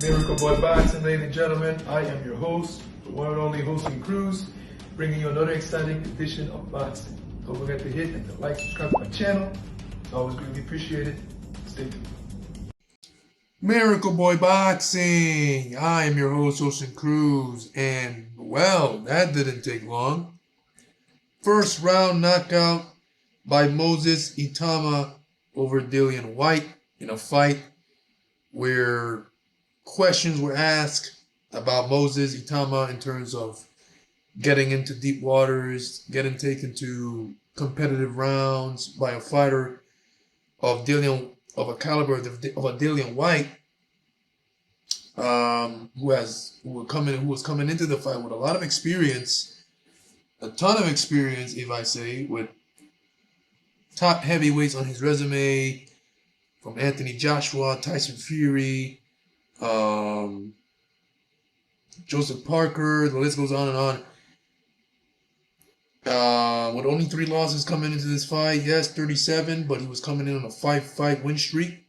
Miracle Boy Boxing, ladies and gentlemen. I am your host, the one and only Hosting Cruz, bringing you another exciting edition of boxing. Don't forget to hit and to like, subscribe to my channel. It's always greatly appreciated. Stay tuned. Miracle Boy Boxing. I am your host, Hosting Cruz, and well, that didn't take long. First round knockout by Moses Itauma over Dillian Whyte in a fight where questions were asked about Moses Itauma in terms of getting into deep waters, getting taken to competitive rounds by a fighter of a caliber of a Dillian Whyte, who was coming into the fight with a lot of experience, a ton of experience, if I say, with top heavyweights on his resume, from Anthony Joshua, Tyson Fury, Joseph Parker, the list goes on and on. With only 3 losses coming into this fight, yes, 37, but he was coming in on a 5-fight win streak.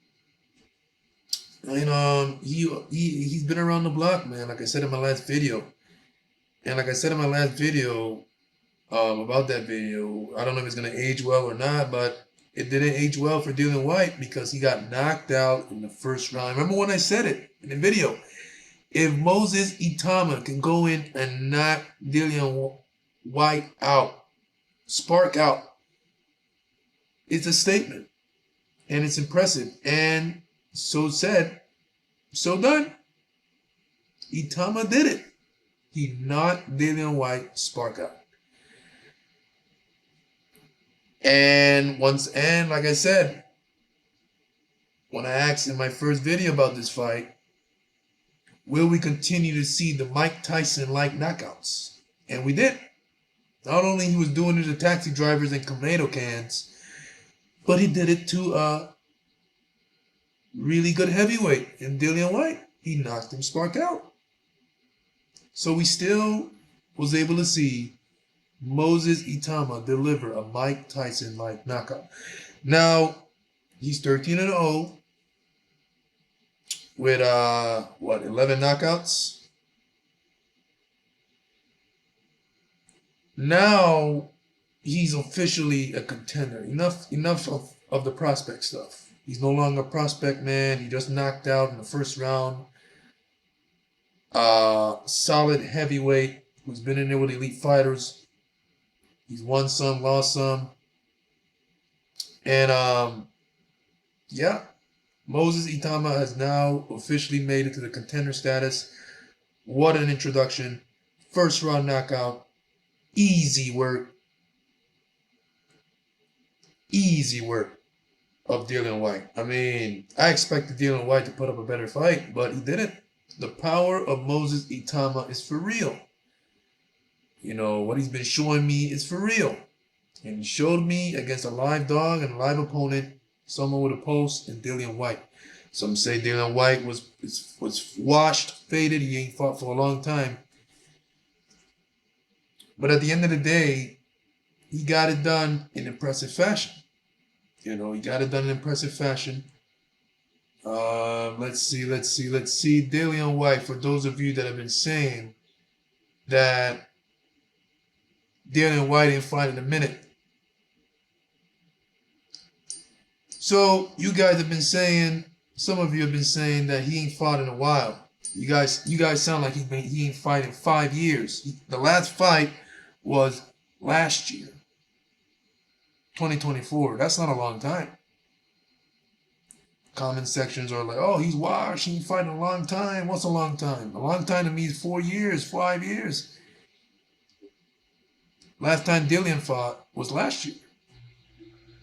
And he's been around the block, man, like I said in my last video. And like I said in my last video, about that video, I don't know if it's going to age well or not, but it didn't age well for Dillian Whyte because he got knocked out in the first round. Remember when I said it in the video? If Moses Itauma can go in and knock Dillian Whyte out, spark out, it's a statement. And it's impressive. And so said, so done. Itauma did it. He knocked Dillian Whyte spark out. And like I said, when I asked in my first video about this fight, will we continue to see the Mike Tyson-like knockouts? And we did. Not only he was doing it to taxi drivers and tomato cans, but he did it to a really good heavyweight in Dillian Whyte. He knocked him spark out. So we still was able to see Moses Itauma deliver a Mike Tyson-like knockout. Now, he's 13-0 with 11 knockouts. Now he's officially a contender. Enough of the prospect stuff. He's no longer a prospect, man. He just knocked out in the first round. Solid heavyweight who's been in there with elite fighters. He's won some, lost some. And yeah, Moses Itauma has now officially made it to the contender status. What an introduction. First round knockout. Easy work. Easy work of Dillian Whyte. I mean, I expected Dillian Whyte to put up a better fight, but he didn't. The power of Moses Itauma is for real. You know, what he's been showing me is for real. And he showed me against a live dog and a live opponent, someone with a pulse, and Dillian Whyte. Some say Dillian Whyte was washed, faded. He ain't fought for a long time. But at the end of the day, he got it done in impressive fashion. You know, he got it done in impressive fashion. Let's see. Dillian Whyte, for those of you that have been saying that Dillian Whyte ain't fight in a minute. So you guys have been saying, some of you have been saying that he ain't fought in a while. You guys sound like he ain't fight in 5 years. The last fight was last year, 2024. That's not a long time. Comment sections are like, oh, he's washed, he ain't fighting a long time. What's a long time? A long time to me is 4 years, 5 years. Last time Dillian fought was last year.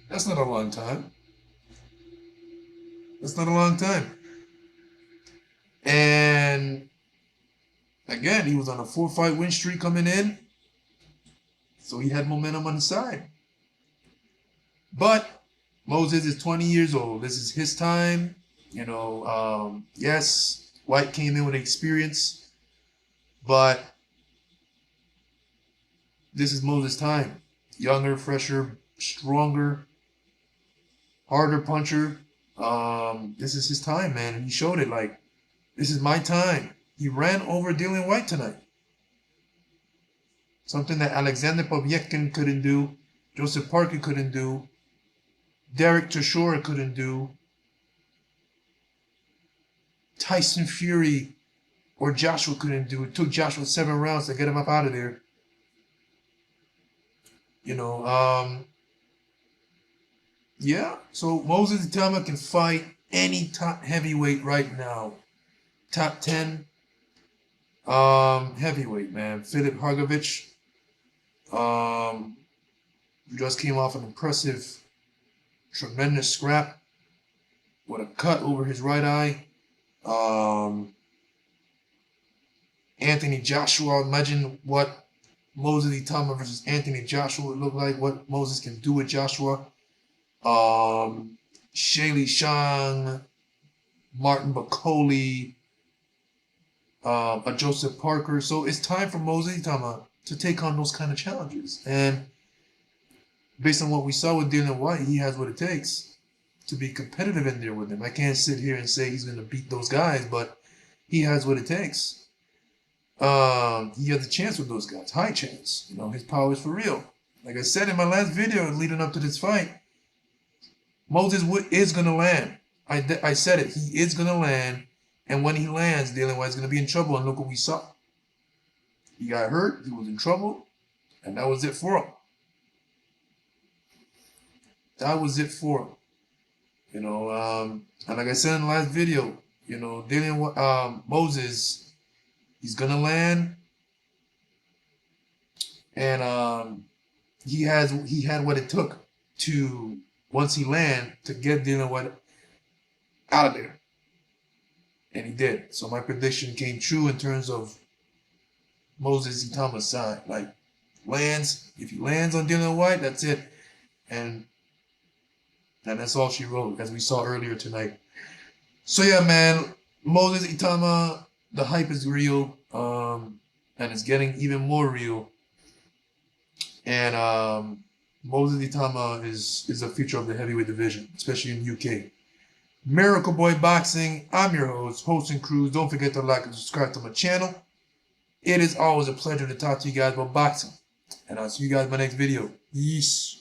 That's not a long time. That's not a long time. And again, he was on a 4-fight win streak coming in. So he had momentum on his side. But Moses is 20 years old. This is his time. You know, yes, Whyte came in with experience. But this is Moses' time. Younger, fresher, stronger, harder puncher. This is his time, man, and he showed it. Like, This is my time. He ran over Dillian Whyte tonight. Something that Alexander Povetkin couldn't do, Joseph Parker couldn't do, Derek Chisora couldn't do, Tyson Fury or Joshua couldn't do. It took Joshua 7 rounds to get him up out of there. You know, yeah. So Moses Itauma can fight any top heavyweight right now. Top 10 heavyweight, man. Filip Hrgović just came off an impressive, tremendous scrap with a cut over his right eye. Anthony Joshua, imagine what Moses Itauma versus Anthony Joshua would look like, what Moses can do with Joshua. Shaylee Shang, Martin Bakole, a Joseph Parker. So it's time for Moses Itauma to take on those kind of challenges. And based on what we saw with Dillian Whyte, he has what it takes to be competitive in there with him. I can't sit here and say he's going to beat those guys, but he has what it takes. He has a chance with those guys, high chance. You know, his power is for real. Like I said in my last video leading up to this fight, Moses is going to land. I said it. He is going to land. And when he lands, Dillian Whyte's going to be in trouble. And look what we saw. He got hurt. He was in trouble. And that was it for him. That was it for him. You know, and like I said in the last video, you know, Moses, he's going to land. And he had what it took to, once he land, to get Dillian Whyte out of there. And he did. So my prediction came true in terms of Moses Itauma's side. Like, if he lands on Dillian Whyte, that's it. And that's all she wrote, as we saw earlier tonight. So yeah, man, Moses Itauma, the hype is real. And it's getting even more real. And Moses Itauma is the future of the heavyweight division, especially in UK. Miracle Boy Boxing, I'm your host and Cruz. Don't forget to like and subscribe to my channel. It is always a pleasure to talk to you guys about boxing. And I'll see you guys in my next video. Peace.